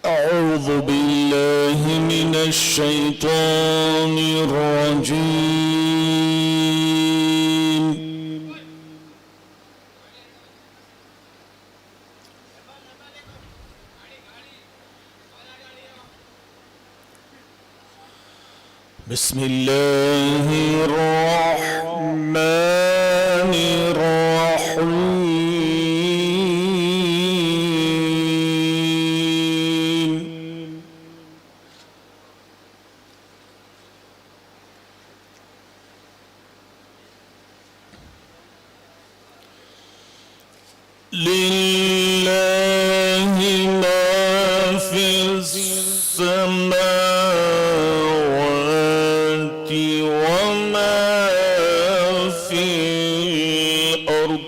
أعوذ بالله من الشيطان الرجيم. بسم الله الرحمن الرحيم. لله ما في السماوات وما في الأرض.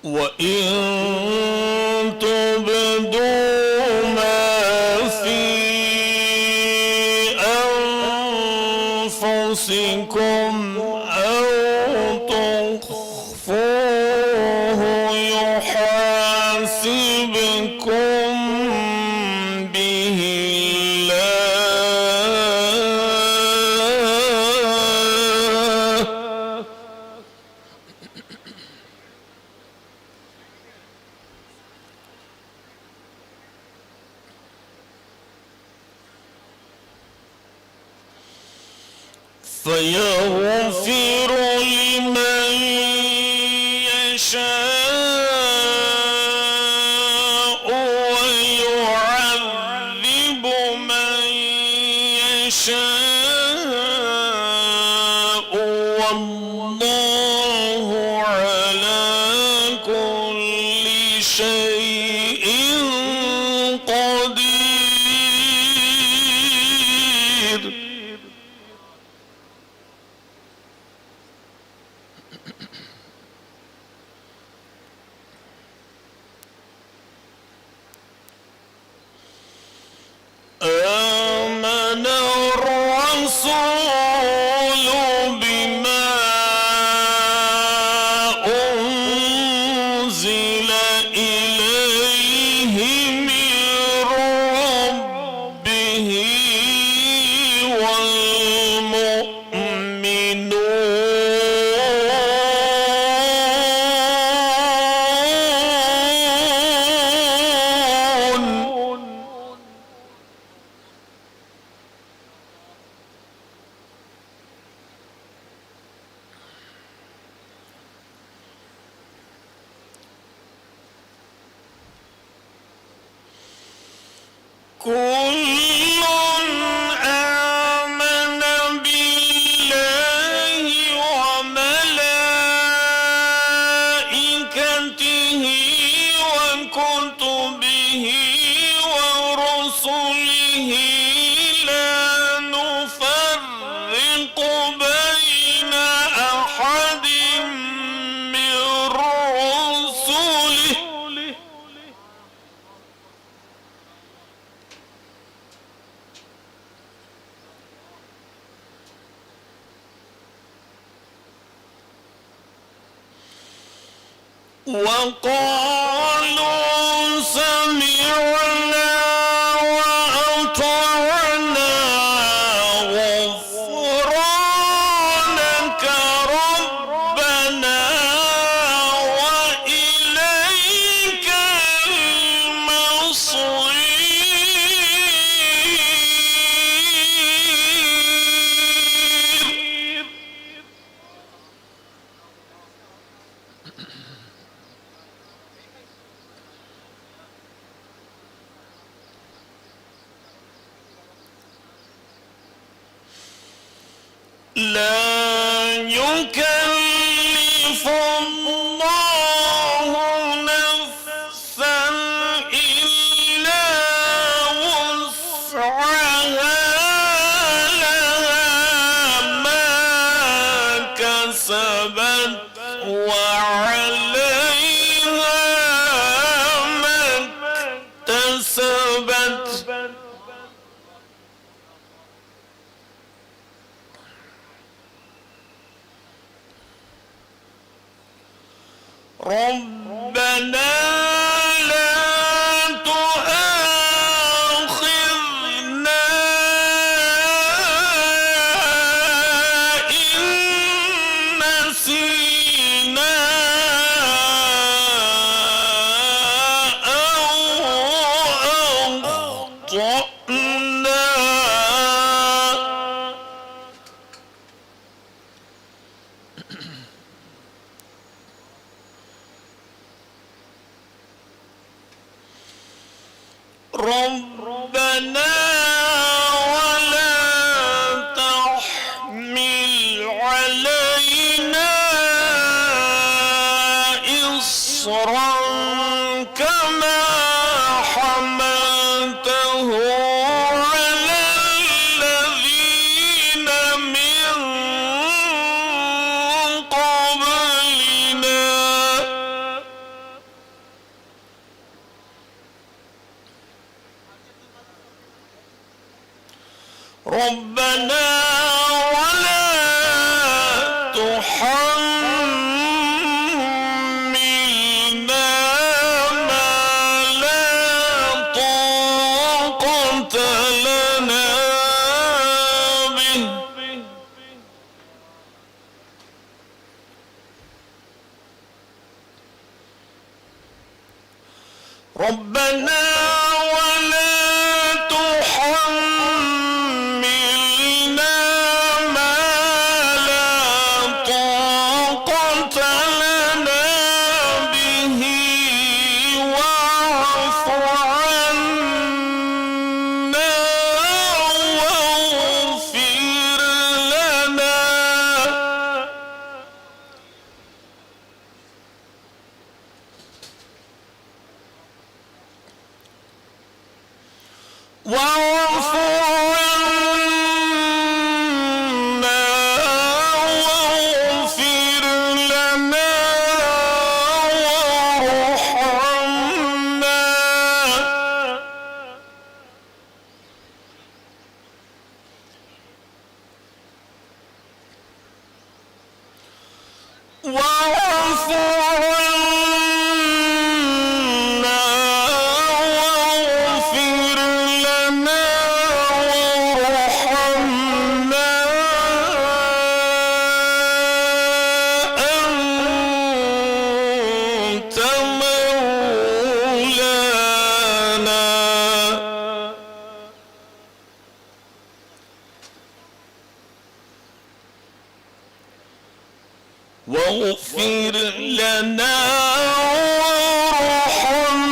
وإن تبدوا ما في أنفسكم أو تخفوه يحاسبكم به الله. فيغفر لمن يشاء ويعذب من يشاء والله على كل شيء قدير. آمن الرسول بما أنزل إليه من ربه والمؤمنون. كل آمن بالله وملائكته وكتبه ورسله لا نفرق بين أحد من رسله وقالوا سمعنا وأطعنا غفرانك ربنا وإليك المصير. لا يكلف الله نفسا إلا وسعها لها ما كسبت وعليها ما اكتسبت. ربنا لا تؤاخذنا إن نسينا أو أخطأنا. ربنا ولا تحمل علينا إصرا كما حملته على الذين من قبلنا. ربنا ولا تحملنا ما لا طاقة لنا به. ربنا ولا تحملنا ما لا طاقة لنا به واعف عنا واغفر لنا. واعف عنا واغفر لنا وارحمنا. واعف عنا واغفر لنا وارحمنا أنت مولانا. واغفر لنا وارحمنا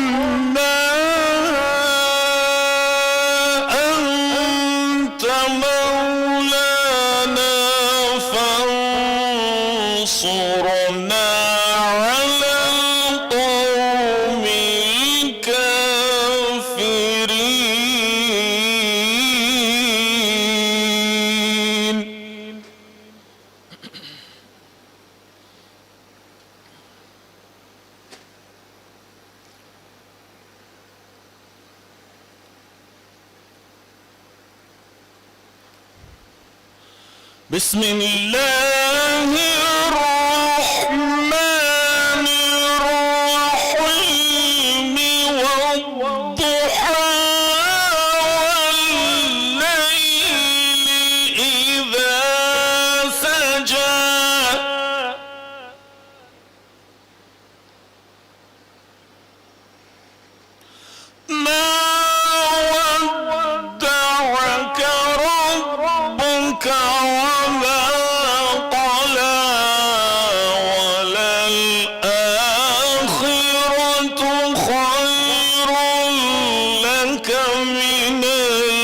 أنت مولانا فانصرنا على القوم الكافرين. بسم الله الرحمن الرحيم والضحى والليل إذا سجى ما ودعك ربك وما قلى وللآخرة خير لك من الأولى.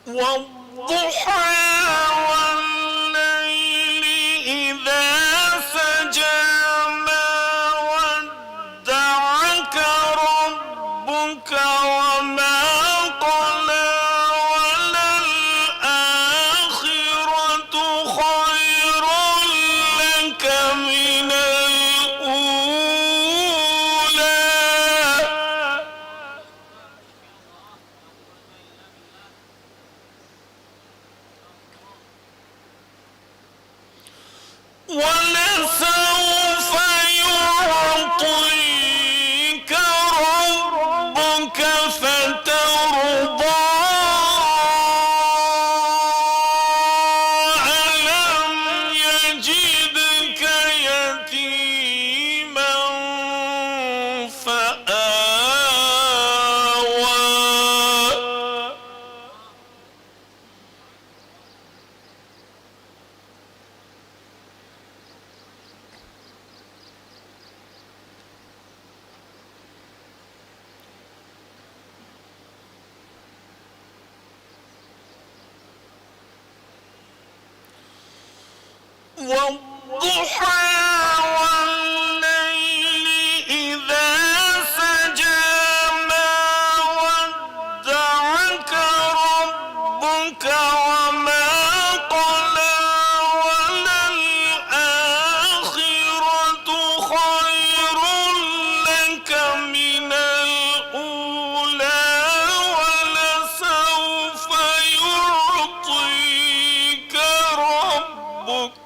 والضحى والليل إذا سجى ما ودعك ربك وما قلى وللآخرة خير ولسوف يعطيك ربك فترضى ألم يجدك يتيما فآوى والضحى والليل إذا سجى ما ودعك ربك وما قلى وللآخرة خير لك من الأولى ولسوف يعطيك ربك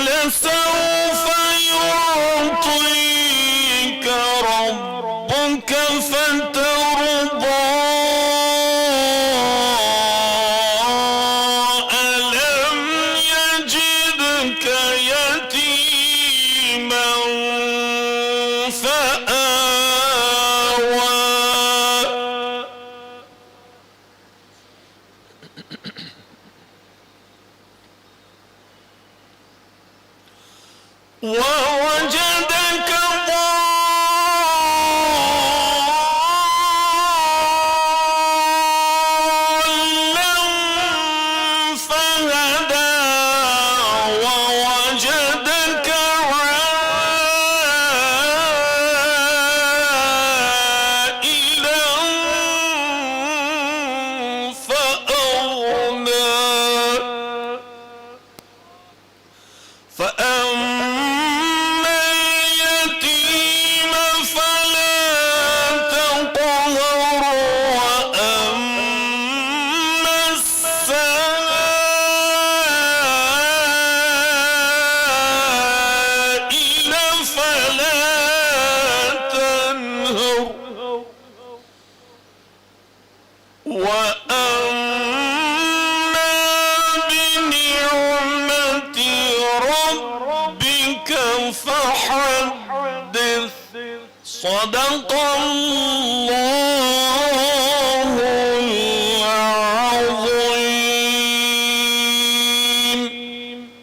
ولسوف يعطيك ربك فترضى ألم يجدك يتيما فآوى ووجدك ضالا فهدى ووجدك عائلا فأغنى فأما اليتيم فلا تقهر وأما السائل فلا تنهر وأما بنعمة ربك فحدث صدق الله